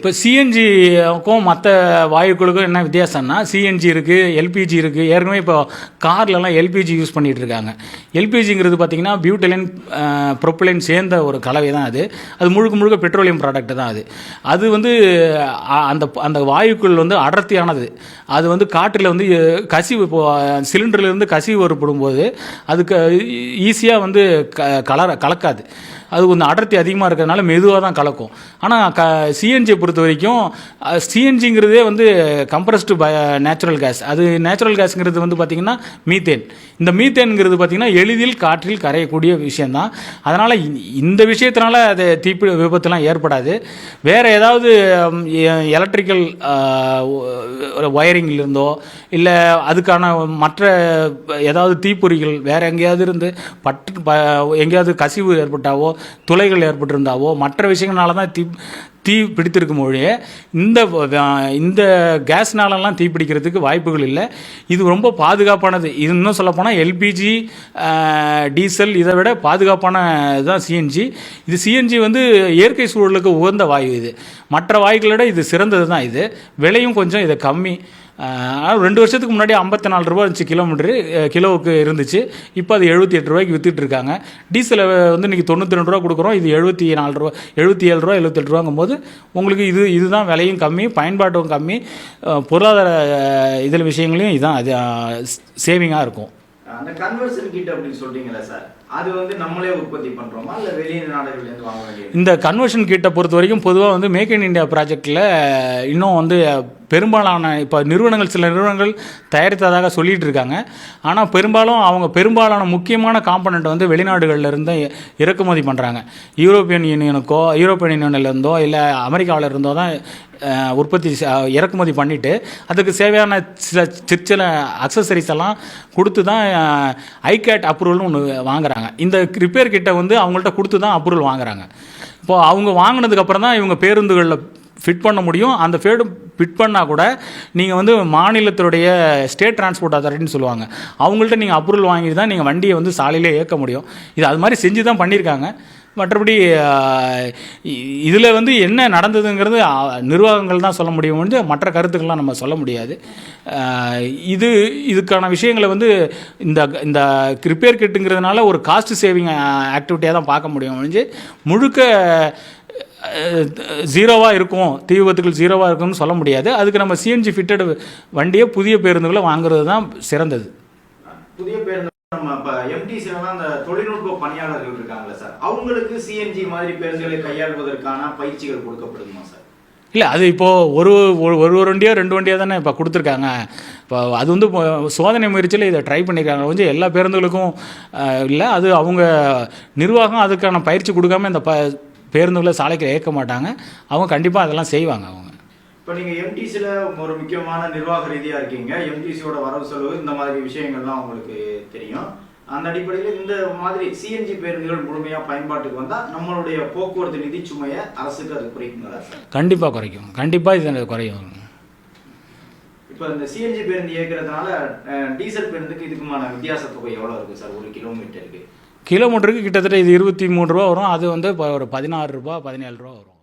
இப்போ சிஎன்ஜிக்கும் மற்ற வாயுக்களுக்கும் என்ன வித்தியாசம்னா, சிஎன்ஜி இருக்குது, எல்பிஜி இருக்குது. ஏற்கனவே இப்போ கார்லலாம் எல்பிஜி யூஸ் பண்ணிகிட்டு இருக்காங்க. எல்பிஜிங்கிறது பார்த்திங்கன்னா பியூட்டலின் ப்ரொப்பலின் சேர்ந்த ஒரு கலவை தான் அது. அது முழுக்க முழுக்க பெட்ரோலியம் ப்ராடக்ட் தான் அது. அது வந்து அந்த அந்த வாயுக்கள் வந்து அடர்த்தியானது. அது வந்து காற்றில் வந்து கசிவு, சிலிண்டர்லேருந்து கசிவு ஏற்படும் போது அதுக்கு ஈஸியாக வந்து கலக்காது. அது கொஞ்சம் அடர்த்தி அதிகமாக இருக்கிறதுனால மெதுவாக தான் கலக்கும். ஆனால் சிஎன்ஜியை பொறுத்த வரைக்கும் சிஎன்ஜிங்கிறதே வந்து கம்ப்ரஸ்டு நேச்சுரல் கேஸ். அது நேச்சுரல் கேஸுங்கிறது வந்து பார்த்திங்கன்னா மீத்தேன். இந்த மீத்தேனுங்கிறது பார்த்திங்கன்னா எளிதில் காற்றில் கரையக்கூடிய விஷயந்தான். அதனால் இந்த விஷயத்தினால அது விபத்துலாம் ஏற்படாது. வேறு ஏதாவது எலக்ட்ரிக்கல் ஒயரிங்கிலிருந்தோ இல்லை அதுக்கான மற்ற ஏதாவது தீப்பொறிகள் வேறு எங்கேயாவது இருந்து எங்கேயாவது கசிவு ஏற்பட்டாவோ துளைகள் ஏற்பட்டிருந்தாவோ மற்ற விஷயங்களால தான் தீ பிடித்திருக்கும் மொழியே இந்த கேஸ்னாலலாம் தீ பிடிக்கிறதுக்கு வாய்ப்புகள் இல்லை. இது ரொம்ப பாதுகாப்பானது. இது இன்னும் சொல்லப்போனால் எல்பிஜி, டீசல் இதை விட பாதுகாப்பான இதுதான் சிஎன்ஜி. இது சிஎன்ஜி வந்து இயற்கை சூழலுக்கு உகந்த வாயு. இது மற்ற வாயுக்களை விட இது சிறந்தது தான். இது விலையும் கொஞ்சம் இது கம்மி. 2 வருஷத்துக்கு முன்னாடி 54 ரூபா இருந்துச்சு கிலோவுக்கு இருந்துச்சு. இப்போ அது 78 ரூபாய்க்கு விற்றுட்டு இருக்காங்க. டீசலை வந்து இன்றைக்கி 92 ரூபா கொடுக்குறோம். இது 74 ரூபா, 77 ரூபா, 78 ரூபாங்கும் போது உங்களுக்கு இதுதான் விலையும் கம்மி, பயன்பாட்டும் கம்மி, பொருளாதார இதில் விஷயங்களையும் இதுதான் அது சேவிங்காக இருக்கும். அந்த கன்வர்ஷன் கிட் அப்படின்னு சொல்றீங்களா சார், அது வந்து நம்மளே உற்பத்தி பண்ணுறோமா இல்லை வெளிநாடுகள்லேருந்து வாங்க வேண்டியது? இந்த கன்வர்ஷன் கிட்டை பொறுத்த வரைக்கும் பொதுவாக வந்து மேக் இன் இந்தியா ப்ராஜெக்டில் இன்னும் வந்து பெரும்பாலான இப்போ சில நிறுவனங்கள் தயாரித்ததாக சொல்லிகிட்டு இருக்காங்க. ஆனால் பெரும்பாலான முக்கியமான காம்பனண்ட் வந்து வெளிநாடுகளிலிருந்து இறக்குமதி பண்ணுறாங்க. யூரோப்பியன் யூனியன்லேருந்தோ இல்லை அமெரிக்காவில் இருந்தோ தான் இறக்குமதி பண்ணிவிட்டு அதுக்கு தேவையான சில அக்சசரிஸ் எல்லாம் கொடுத்து தான் ஐகேட் அப்ரூவல்னு ஒன்று வாங்குறாங்க. இந்த ரிப்பேர் கிட்ட வந்து அவங்கள்ட்ட கொடுத்து தான் அப்ரூவல் வாங்குறாங்க. இப்போது அவங்க வாங்கினதுக்கப்புறம் தான் இவங்க பேருந்துகளில் ஃபிட் பண்ண முடியும். அந்த ஃபிட் பண்ணால் கூட நீங்கள் வந்து மாநிலத்தினுடைய ஸ்டேட் டிரான்ஸ்போர்ட் அத்தாரிட்டின்னு சொல்லுவாங்க, அவங்கள்ட்ட நீங்கள் அப்ரூவல் வாங்கி தான் நீங்கள் வண்டியை வந்து சாலையிலே இயக்க முடியும். இது அது மாதிரி செஞ்சு தான் பண்ணியிருக்காங்க. மற்றபடி இதில் வந்து என்ன நடந்ததுங்கிறது நிர்வாகங்கள் தான் சொல்ல முடியும். வந்து மற்ற கருத்துக்கள்லாம் நம்ம சொல்ல முடியாது. இதுக்கான விஷயங்களை வந்து இந்த ரிப்பேர் கிட்டுங்கிறதுனால ஒரு காஸ்ட் சேவிங் ஆக்டிவிட்டியாக தான் பார்க்க முடியும். முழுக்க ஜீரோவாக இருக்கும், தீ விபத்துகள் ஜீரோவாக இருக்கும்னு சொல்ல முடியாது. அதுக்கு நம்ம சிஎன்ஜி ஃபிட்டட் வண்டியை புதிய பேருந்துகளை வாங்குறது தான் சிறந்தது. புதிய பேருந்து நம்ம இப்போ எம்டிசிலாம் அந்த தொழில்நுட்ப பணியாளர்கள் இருக்காங்களா சார், அவங்களுக்கு சிஎன்ஜி மாதிரி பேருந்துகளை கையாள்வதற்கான பயிற்சிகள் கொடுக்கப்படுமா சார்? இல்லை, அது இப்போது ஒரு வண்டியோ 2 வண்டியோ தானே இப்போ கொடுத்துருக்காங்க. இப்போ அது வந்து சோதனை முயற்சியில் இதை ட்ரை பண்ணியிருக்காங்க. கொஞ்சம் எல்லா பேருந்துகளுக்கும் இல்லை. அது அவங்க நிர்வாகம் அதுக்கான பயிற்சி கொடுக்காம இந்த பேருந்துகளை சாலைக்கு இயக்க மாட்டாங்க. அவங்க கண்டிப்பாக அதெல்லாம் செய்வாங்க. அவங்க இப்போ நீங்கள் எம்டிசியில் ஒரு முக்கியமான நிர்வாக ரீதியாக இருக்கீங்க. எம்டிசியோட வரவு செலவு இந்த மாதிரி விஷயங்கள்லாம் உங்களுக்கு தெரியும். அந்த அடிப்படையில் இந்த மாதிரி சிஎன்ஜி பேருந்துகள் முழுமையாக பயன்பாட்டுக்கு வந்தால் நம்மளுடைய போக்குவரத்து நிதி சுமையை அரசுக்கு அது குறைக்குங்களா சார்? கண்டிப்பாக குறைக்கும். கண்டிப்பாக இது குறையும். இப்போ இந்த சிஎன்ஜி பேருந்து இயக்கிறதுனால டீசல் பேருந்துக்கு இதுக்குமான வித்தியாச தொகை எவ்வளோ இருக்குது சார் ஒரு கிலோமீட்டருக்கு? கிலோமீட்டருக்கு கிட்டத்தட்ட இது 23 ரூபா வரும். அது வந்து இப்போ ஒரு 16 ரூபா 17 ரூபா வரும்.